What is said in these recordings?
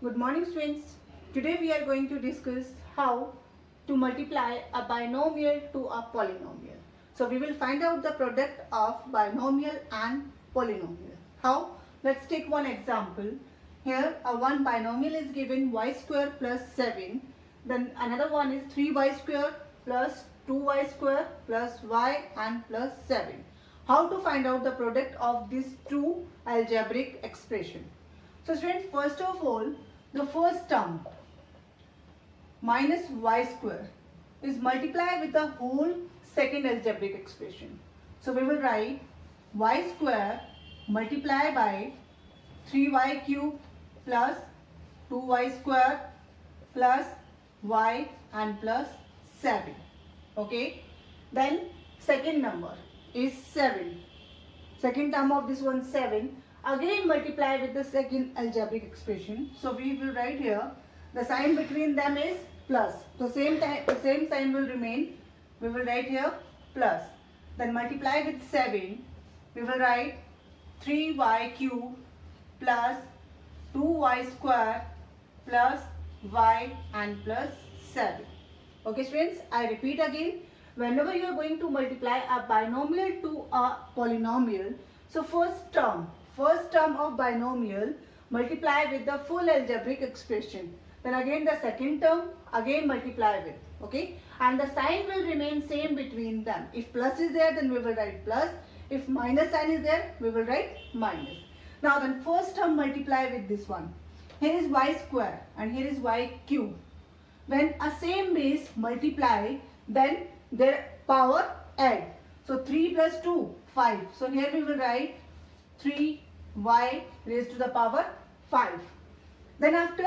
Good morning students. Today we are going to discuss how to multiply a binomial to a polynomial. So we will find out the product of binomial and polynomial. How? Let's take one example. Here one binomial is given y square plus 7. Then another one is 3y square plus 2y square plus y and plus 7. How to find out the product of these two algebraic expression? So students, first of all, the first term minus y square is multiplied with the whole second algebraic expression. So we will write y square multiplied by 3y cube plus 2y square plus y and plus 7. Okay. Then second number is 7. Second term of this one 7. Again multiply with the second algebraic expression. So we will write here the sign between them is plus. So same sign will remain. We will write here plus. Then multiply with 7. We will write 3y cube plus 2y square plus y and plus 7. Okay students, I repeat again. Whenever you are going to multiply a binomial to a polynomial, so first term of binomial multiply with the full algebraic expression. Then again the second term again multiply with. Okay, and the sign will remain same between them. If plus is there, then we will write plus. If minus sign is there, we will write minus. Now then first term multiply with this one. Here is y square and here is y cube. When a same base multiply, then their power add. So 3 plus 2, 5. So here we will write 3y raised to the power 5. Then after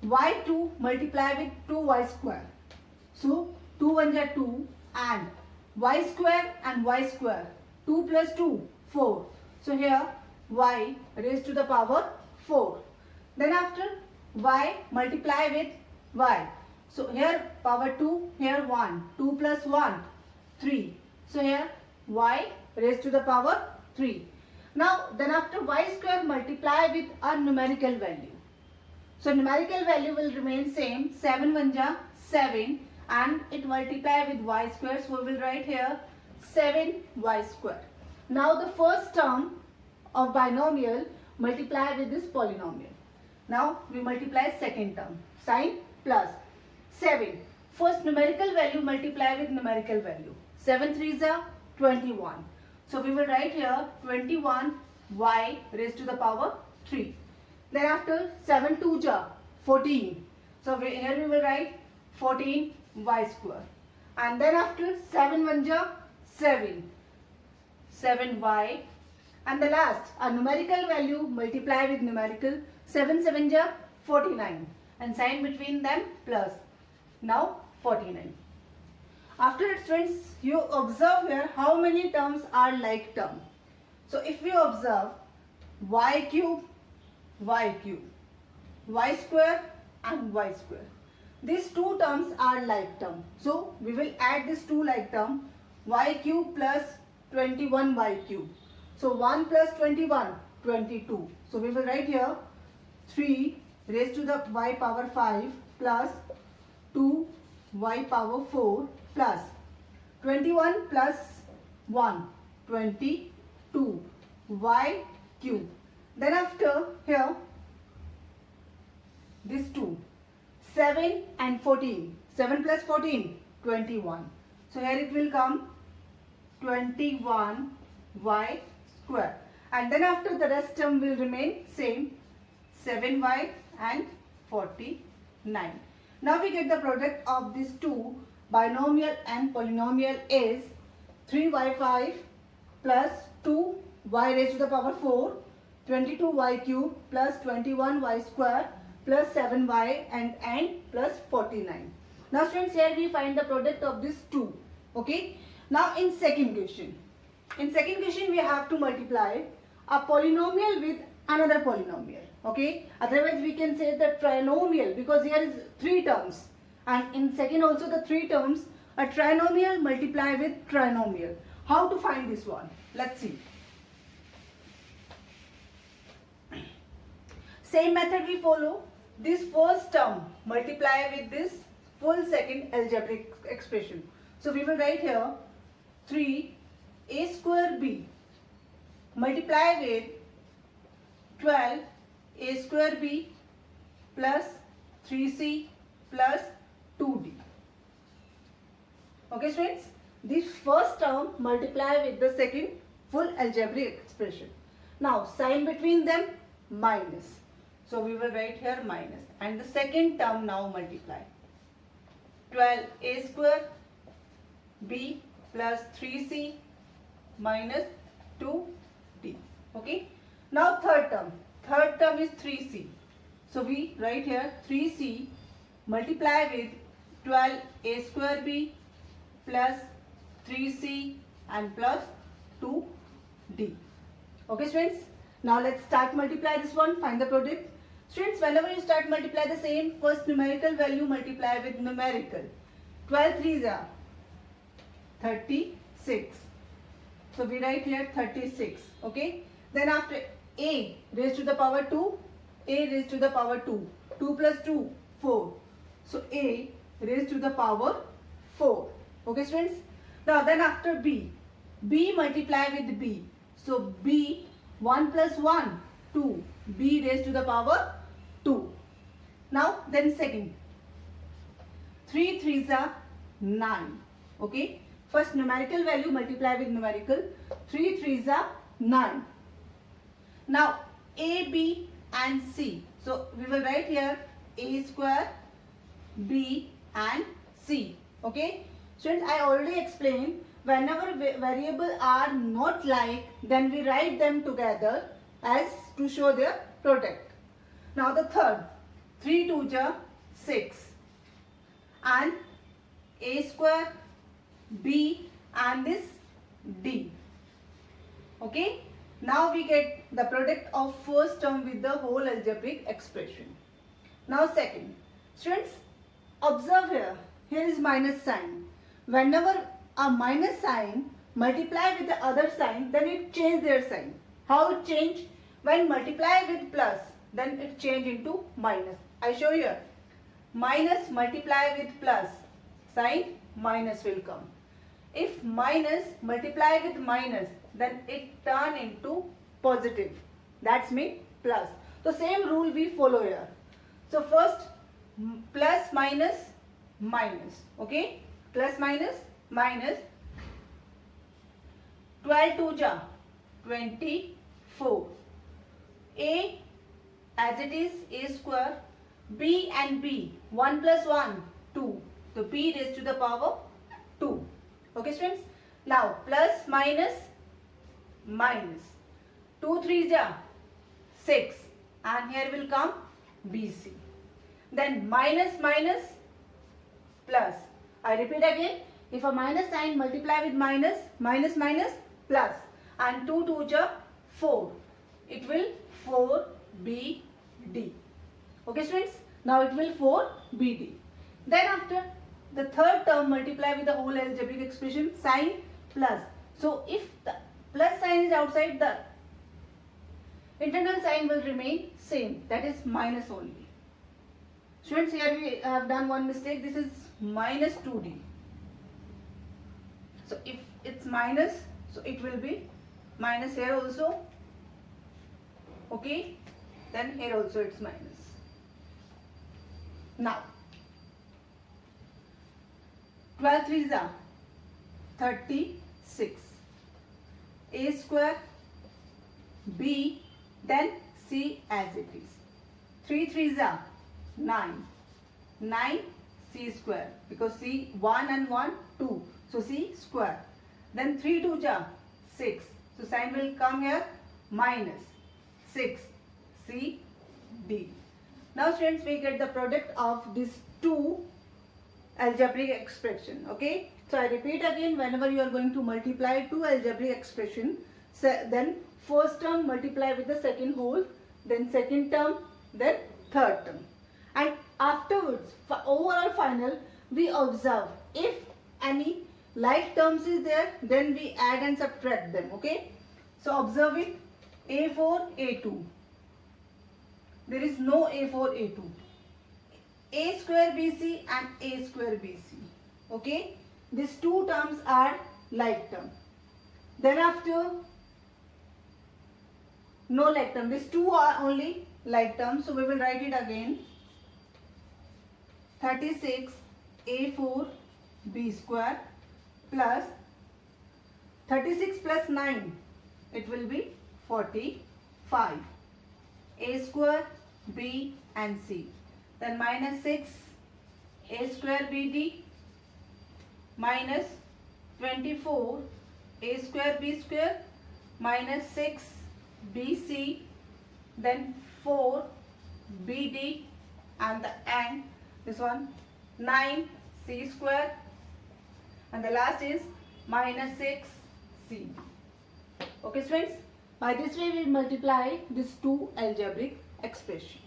y2 multiply with 2y square. So 2 1 are 2 and y square and y square. 2 plus 2, 4. So here y raised to the power 4. Then after y multiply with y. So here power 2, here 1. 2 plus 1, 3. So here y raised to the power 3. Now then after y square multiply with a numerical value. So numerical value will remain same. 7 1 ja 7 and it multiply with y square. So we will write here 7y square. Now the first term of binomial multiply with this polynomial. Now we multiply second term. Sign plus 7. First numerical value multiply with numerical value. 7 3s are 21. So we will write here 21y raised to the power 3. Then after 7 2s are 14. So here we will write 14y square. And then after 7 1s are 7. 7y. And the last, a numerical value multiply with numerical. 7 7s are 49. And sign between them plus. Now 49. After that students, you observe here how many terms are like term. So if we observe y cube, y square and y square. These two terms are like term. So we will add this two like term, y cube plus 21y cube. So 1 plus 21, 22. So we will write here 3 raised to the y power 5 plus 2 y power 4 plus 21 plus 1, 22 y cube. Then after here this 2, 7 and 14. 7 plus 14, 21. So here it will come 21 y square. And then after the rest term will remain same, 7y and 49. Now we get the product of these two binomial and polynomial is 3y5 plus 2y raised to the power 4, 22y cube plus 21y square plus 7y and plus 49. Now students, here we find the product of these two. Okay. Now in second question. In second question we have to multiply a polynomial with another polynomial. Okay. Otherwise we can say the trinomial, because here is 3 terms. And in second also the 3 terms, a trinomial multiply with trinomial. How to find this one? Let's see. Same method we follow. this first term multiply with this full second algebraic expression. So we will write here 3a square b multiply with 12a square b plus 3c plus 2d. Okay students, this first term multiply with the second full algebraic expression. Now sign between them minus. So we will write here minus, and the second term now multiply 12a square b plus 3c minus 2d. Okay. Now third term is 3c. So we write here 3c multiply with 12a square b plus 3c and plus 2d. Okay students, now let's start multiply this one, find the product. Students, whenever you start multiply the same, first numerical value multiply with numerical. 12 3s are 36. So we write here 36. Okay. Then after a raised to the power 2, a raised to the power 2. 2 plus 2, 4. So a raised to the power 4. Okay students. Now then after b multiply with b. So b 1 plus 1, 2. b raised to the power 2. Now then second. 3 3s are 9. Okay. First numerical value multiply with numerical. 3 3s are 9. Now a, b and c. So we will write here a square, b and c. Okay. Students, I already explained, whenever variables are not like, then we write them together as to show their product. Now the third, 3 2s are 6 and a square, b and this d. Okay. Now we get the product of first term with the whole algebraic expression. Now second. Students, observe here. Here is minus sign. Whenever a minus sign multiply with the other sign, then it change their sign. How it change? When multiply with plus, then it change into minus. I show you here. Minus multiply with plus, sign minus will come. If minus multiply with minus, then it turn into positive. That's mean plus. So same rule we follow here. So first plus minus minus. Okay. Plus minus minus. 12 2 ja 24. A as it is a square. B and b 1 plus 1 2. So b raised to the power 2. Okay students. Now plus minus minus. 2 3s are 6 and here will come BC. Then minus minus plus. I repeat again. If a minus sign multiply with minus, minus minus plus, and 2 2s are 4. It will 4BD. Okay students. Now it will 4BD. Then after the third term multiply with the whole algebraic expression, sign plus. So if the plus sign is outside, the internal sign will remain same, that is minus only. Students, here we have done one mistake. This is minus 2d. So if it's minus, so it will be minus here also. Okay. Then here also it's minus. Now 12 3s are 36. A square, b, then c as it is. 3 3s are 9. 9 c square, because c 1 and 1 2. So c square. Then 3 2s are 6. So sign will come here minus 6 c d. Now students, we get the product of these two algebraic expression. Okay. So I repeat again, whenever you are going to multiply two algebraic expression, then first term multiply with the second whole, then second term, then third term. And afterwards, for overall final, we observe if any like terms is there, then we add and subtract them. Okay. So observe it. A4, A2. There is no A4, A2. a square bc and a square bc. Okay, these two terms are like term. Then after no like term, these two are only like terms, so we will write it again. 36 a4 b square plus 36 plus 9, it will be 45 a square b and c. Then minus 6 a square bd minus 24 a square b square minus 6 bc, then 4 bd, and the end this one 9 c square, and the last is minus 6 c. Okay students, by this way we multiply these two algebraic expression.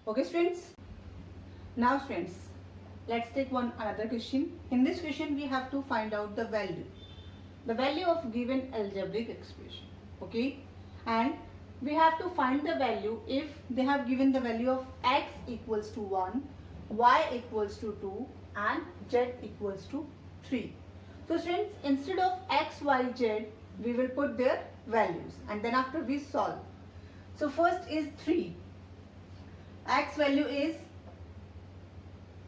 Okay students, now students, let's take another question. In this question we have to find out the value of given algebraic expression. Okay, and we have to find the value if they have given the value of x equals to 1, y equals to 2 and z equals to 3. So students, instead of x, y, z, we will put their values and then after we solve. So first is 3. X value is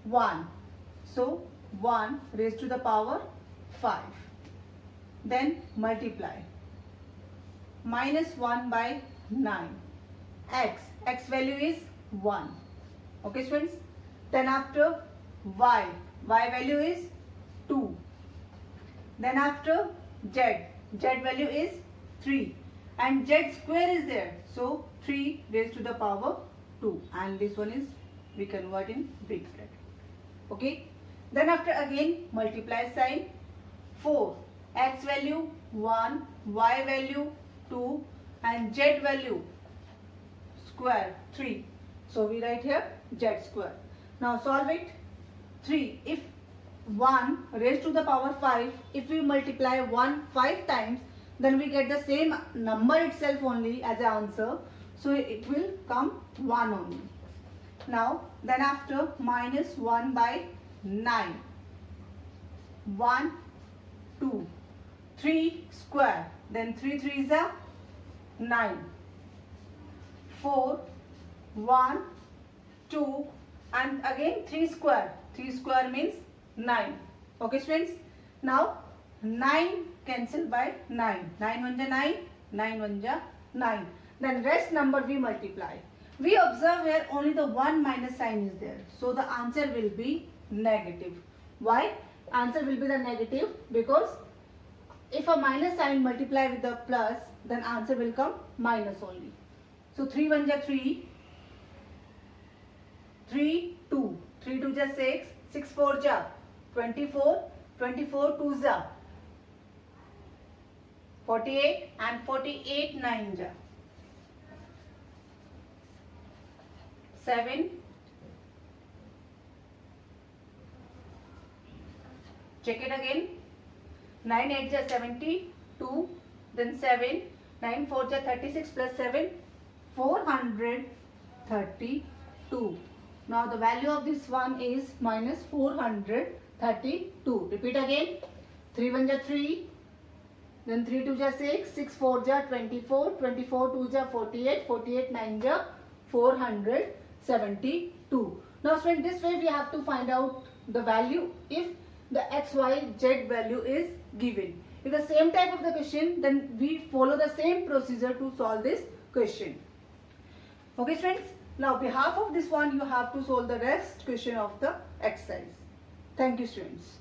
1. So 1 raised to the power 5. Then multiply. Minus 1 by 9. X value is 1. Okay students. Then after y value is 2. Then after z value is 3 and z square is there, so 3 raised to the power 2, and this one is we convert in big bracket. Okay, then after again multiply sign. 4 x value 1, y value 2 and z value square 3, so we write here z square. Now solve it. 3, if 1 raised to the power 5, if we multiply 1 5 times, then we get the same number itself only as an answer, so it will come 1 only. Now then after minus 1 by 9. 1 2 3 square, then 3 3s are 9. 4 1 2 and again 3 square. 3 square means 9. Okay students, now 9 cancel by 9. 9 1 ja 9, 9 1 ja 9. Then rest number we multiply. We observe here only the 1 minus sign is there, so the answer will be negative. Why? Answer will be the negative because if a minus sign multiply with the plus, then answer will come minus only. So 3 1 ja 3, 3 2, 3 2 ja 6, 6 4 ja 24, 24 2 ja 48 and 48 9 ja 7. Check it again. 9 8 ja 72, then 7, 9 4 ja 36 plus 7, 432. Now the value of this one is minus 432. Repeat again. 3 1 ja 3, then 3 2 ja 6, 6 4 ja 24, 24 2 ja 48, 48 9 ja 472. Now friend, this way we have to find out the value if the x, y, z value is given. If the same type of the question, then we follow the same procedure to solve this question. Okay friends, now behalf of this one you have to solve the rest question of the exercise. Thank you students.